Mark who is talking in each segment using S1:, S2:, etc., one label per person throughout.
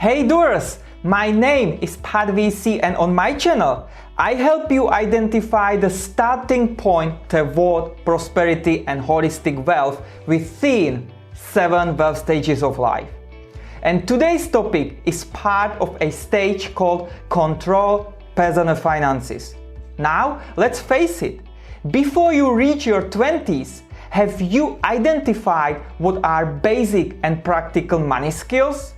S1: Hey doers! My name is Pat VC, and on my channel I help you identify the starting point toward prosperity and holistic wealth within 7 wealth stages of life. And today's topic is part of a stage called Control Personal Finances. Now, let's face it, before you reach your 20s, have you identified what are basic and practical money skills?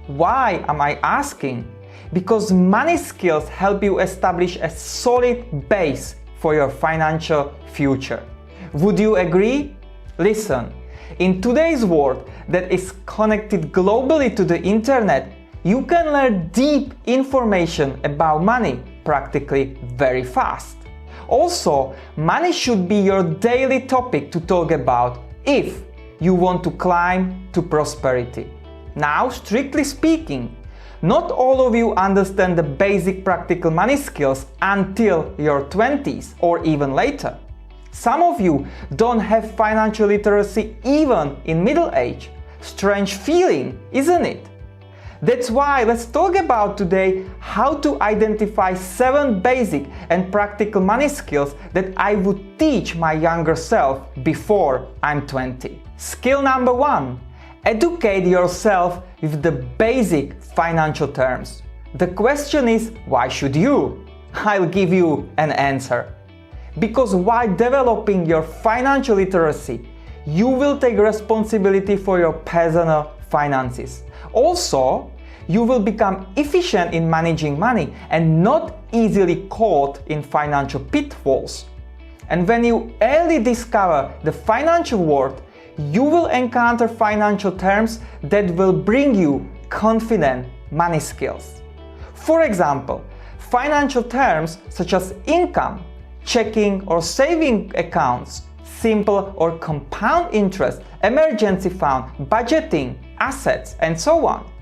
S1: Why am I asking? Because money skills help you establish a solid base for your financial future. Would you agree? Listen, in today's world that is connected globally to the internet, you can learn deep information about money practically very fast. Also, money should be your daily topic to talk about if you want to climb to prosperity. Now, strictly speaking, not all of you understand the basic practical money skills until your 20s or even later. Some of you don't have financial literacy even in middle age. Strange feeling, isn't it? That's why let's talk about today how to identify 7 basic and practical money skills that I would teach my younger self before I'm 20. Skill number 1. Educate yourself with the basic financial terms. The question is, why should you? I'll give you an answer. Because while developing your financial literacy, you will take responsibility for your personal finances. Also, you will become efficient in managing money and not easily caught in financial pitfalls. And when you early discover the financial world, you will encounter financial terms that will bring you confident money skills. For example, financial terms such as income, checking or saving accounts, simple or compound interest, emergency fund, budgeting, assets, and so on.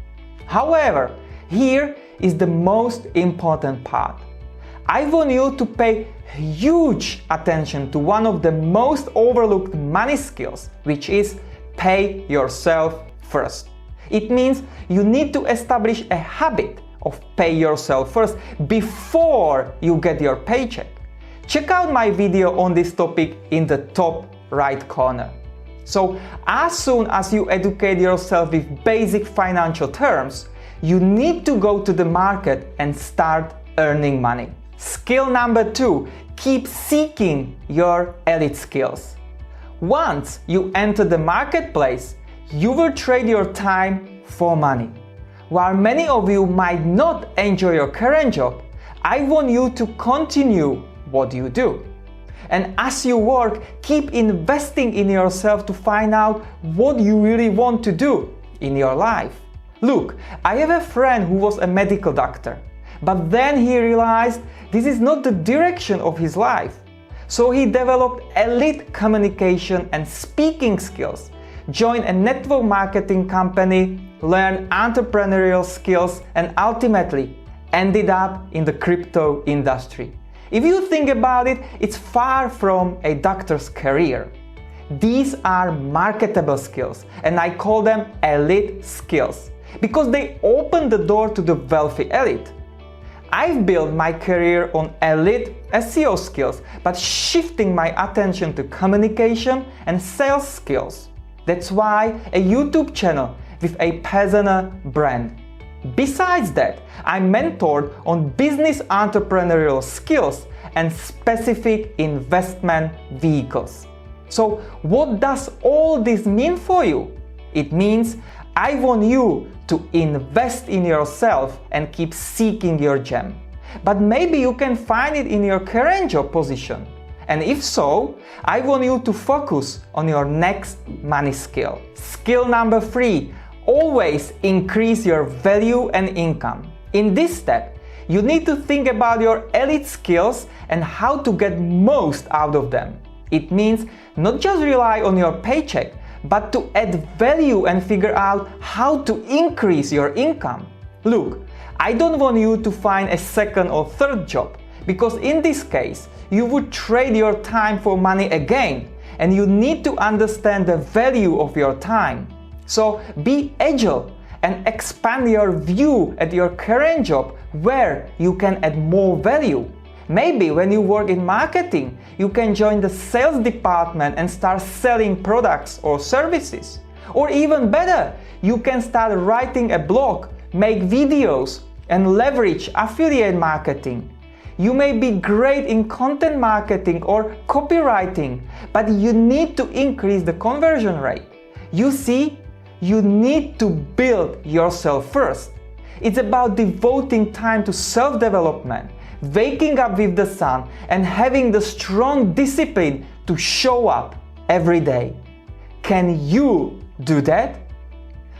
S1: However, here is the most important part. I want you to pay huge attention to one of the most overlooked money skills, which is pay yourself first. It means you need to establish a habit of pay yourself first before you get your paycheck. Check out my video on this topic in the top right corner. So, as soon as you educate yourself with basic financial terms, you need to go to the market and start earning money. Skill number 2, keep seeking your elite skills. Once you enter the marketplace, you will trade your time for money. While many of you might not enjoy your current job, I want you to continue what you do. And as you work, keep investing in yourself to find out what you really want to do in your life. Look, I have a friend who was a medical doctor, but then he realized this is not the direction of his life. So he developed elite communication and speaking skills, joined a network marketing company, learned entrepreneurial skills, and ultimately ended up in the crypto industry. If you think about it, it's far from a doctor's career. These are marketable skills, and I call them elite skills because they open the door to the wealthy elite. I've built my career on elite SEO skills, but shifting my attention to communication and sales skills. That's why a YouTube channel with a personal brand. Besides that, I'm mentored on business entrepreneurial skills and specific investment vehicles. So, what does all this mean for you? It means I want you to invest in yourself and keep seeking your gem. But maybe you can find it in your current job position. And if so, I want you to focus on your next money skill. Skill number 3. Always increase your value and income. In this step, you need to think about your elite skills and how to get most out of them. It means not just rely on your paycheck, but to add value and figure out how to increase your income. Look, I don't want you to find a second or third job, because in this case, you would trade your time for money again, and you need to understand the value of your time. So be agile and expand your view at your current job where you can add more value. Maybe when you work in marketing, you can join the sales department and start selling products or services. Or even better, you can start writing a blog, make videos, and leverage affiliate marketing. You may be great in content marketing or copywriting, but you need to increase the conversion rate. You see, you need to build yourself first. It's about devoting time to self-development, waking up with the sun, and having the strong discipline to show up every day. Can you do that?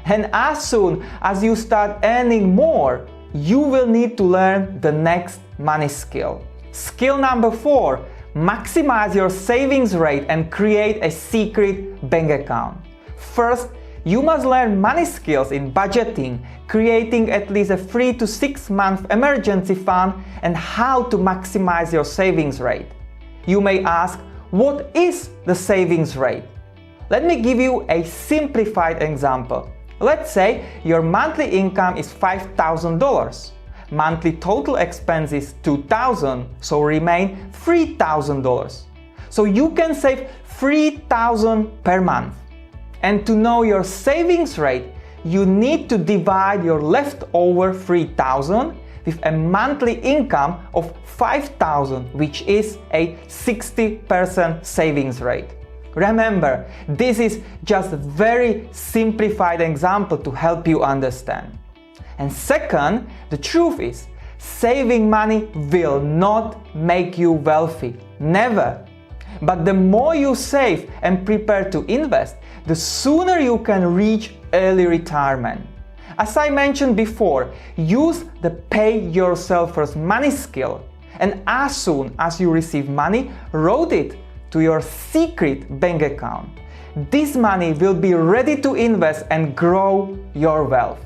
S1: And as soon as you start earning more, you will need to learn the next money skill. Skill number 4, maximize your savings rate and create a secret bank account. First, you must learn money skills in budgeting, creating at least a 3 to 6 month emergency fund, and how to maximize your savings rate. You may ask, what is the savings rate? Let me give you a simplified example. Let's say your monthly income is $5,000. Monthly total expense is $2,000, so remain $3,000. So you can save $3,000 per month. And to know your savings rate, you need to divide your leftover $3,000 with a monthly income of $5,000, which is a 60% savings rate. Remember, this is just a very simplified example to help you understand. And second, the truth is, saving money will not make you wealthy. Never. But the more you save and prepare to invest, the sooner you can reach early retirement. As I mentioned before, use the pay yourself first money skill, and as soon as you receive money, route it to your secret bank account. This money will be ready to invest and grow your wealth.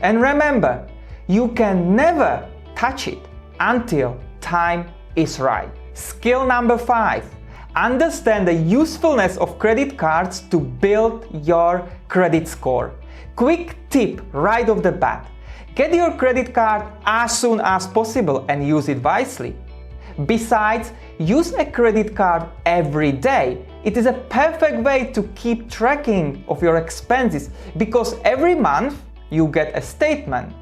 S1: And remember, you can never touch it until time is right. Skill number 5. Understand the usefulness of credit cards to build your credit score. Quick tip right off the bat. Get your credit card as soon as possible and use it wisely. Besides, use a credit card every day. It is a perfect way to keep tracking of your expenses because every month you get a statement.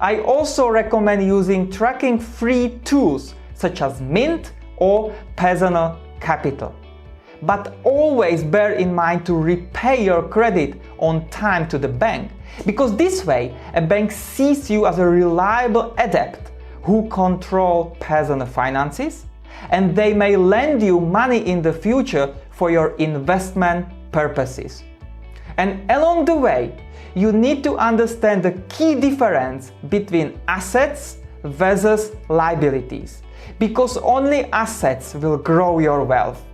S1: I also recommend using tracking-free tools such as Mint or Personal Capital. But always bear in mind to repay your credit on time to the bank, because this way a bank sees you as a reliable adept who control personal finances, and they may lend you money in the future for your investment purposes. And along the way, you need to understand the key difference between assets versus liabilities, because only assets will grow your wealth.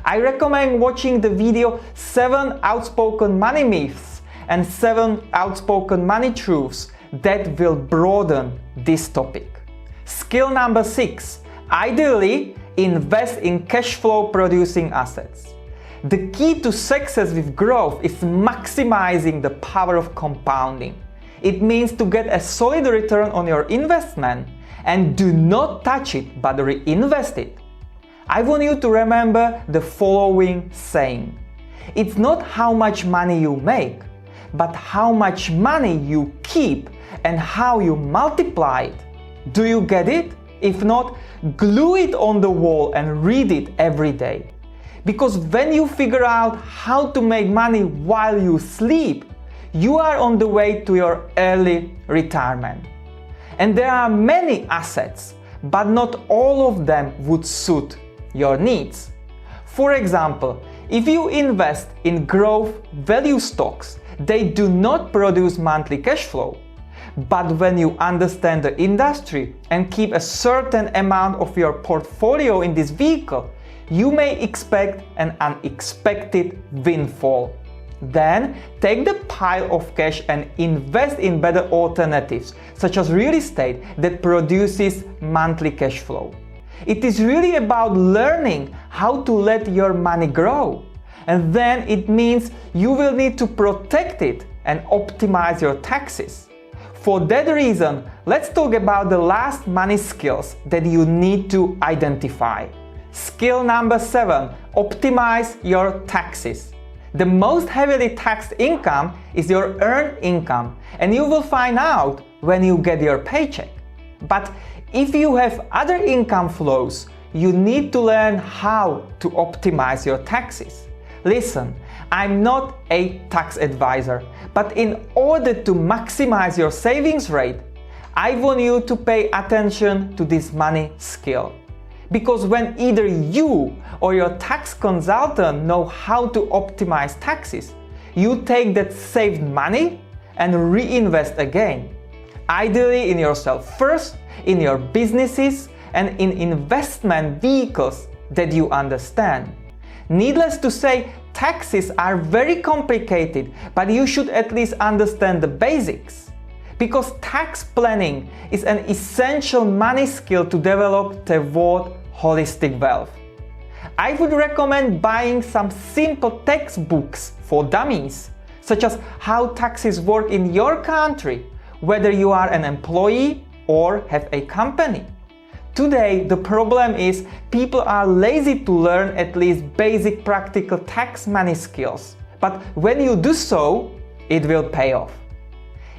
S1: I recommend watching the video 7 Outspoken Money Myths and 7 Outspoken Money Truths that will broaden this topic. Skill number 6. Ideally, invest in cash flow producing assets. The key to success with growth is maximizing the power of compounding. It means to get a solid return on your investment and do not touch it but reinvest it. I want you to remember the following saying. It's not how much money you make, but how much money you keep and how you multiply it. Do you get it? If not, glue it on the wall and read it every day. Because when you figure out how to make money while you sleep, you are on the way to your early retirement. And there are many assets, but not all of them would suit your needs. For example, if you invest in growth value stocks, they do not produce monthly cash flow. But when you understand the industry and keep a certain amount of your portfolio in this vehicle, you may expect an unexpected windfall. Then take the pile of cash and invest in better alternatives, such as real estate that produces monthly cash flow. It is really about learning how to let your money grow. And then it means you will need to protect it and optimize your taxes. For that reason, let's talk about the last money skills that you need to identify. Skill number 7, optimize your taxes. The most heavily taxed income is your earned income, and you will find out when you get your paycheck. But if you have other income flows, you need to learn how to optimize your taxes. Listen, I'm not a tax advisor, but in order to maximize your savings rate, I want you to pay attention to this money skill. Because when either you or your tax consultant know how to optimize taxes, you take that saved money and reinvest again. Ideally in yourself first, in your businesses, and in investment vehicles that you understand. Needless to say, taxes are very complicated, but you should at least understand the basics. Because tax planning is an essential money skill to develop toward holistic wealth. I would recommend buying some simple textbooks for dummies, such as how taxes work in your country, whether you are an employee or have a company. Today, the problem is people are lazy to learn at least basic practical tax money skills. But when you do so, it will pay off.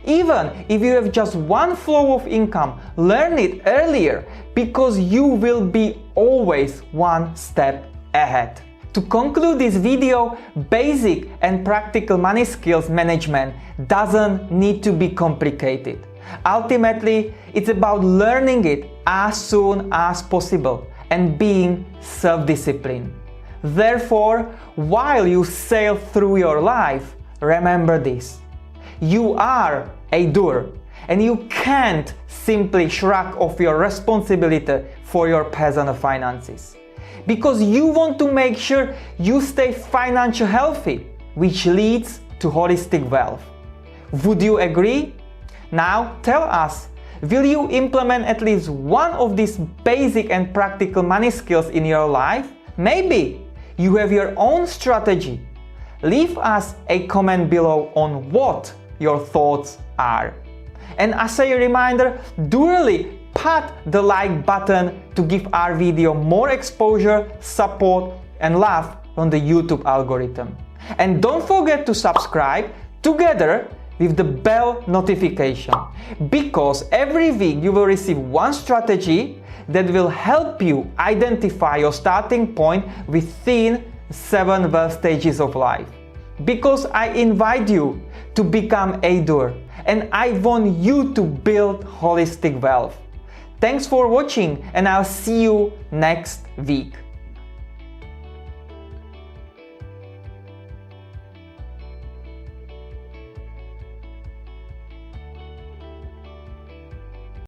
S1: Even if you have just one flow of income, learn it earlier because you will be always one step ahead. To conclude this video, basic and practical money skills management doesn't need to be complicated. Ultimately, it's about learning it as soon as possible and being self-disciplined. Therefore, while you sail through your life, remember this. You are a doer, and you can't simply shrug off your responsibility for your personal finances. Because you want to make sure you stay financially healthy, which leads to holistic wealth. Would you agree? Now tell us, will you implement at least one of these basic and practical money skills in your life? Maybe you have your own strategy. Leave us a comment below on what your thoughts are. And as a reminder, do really pat the like button to give our video more exposure, support, and love on the YouTube algorithm. And don't forget to subscribe together with the bell notification, because every week you will receive one strategy that will help you identify your starting point within 7 wealth stages of life. Because I invite you to become a doer, and I want you to build holistic wealth. Thanks for watching, and I'll see you next week.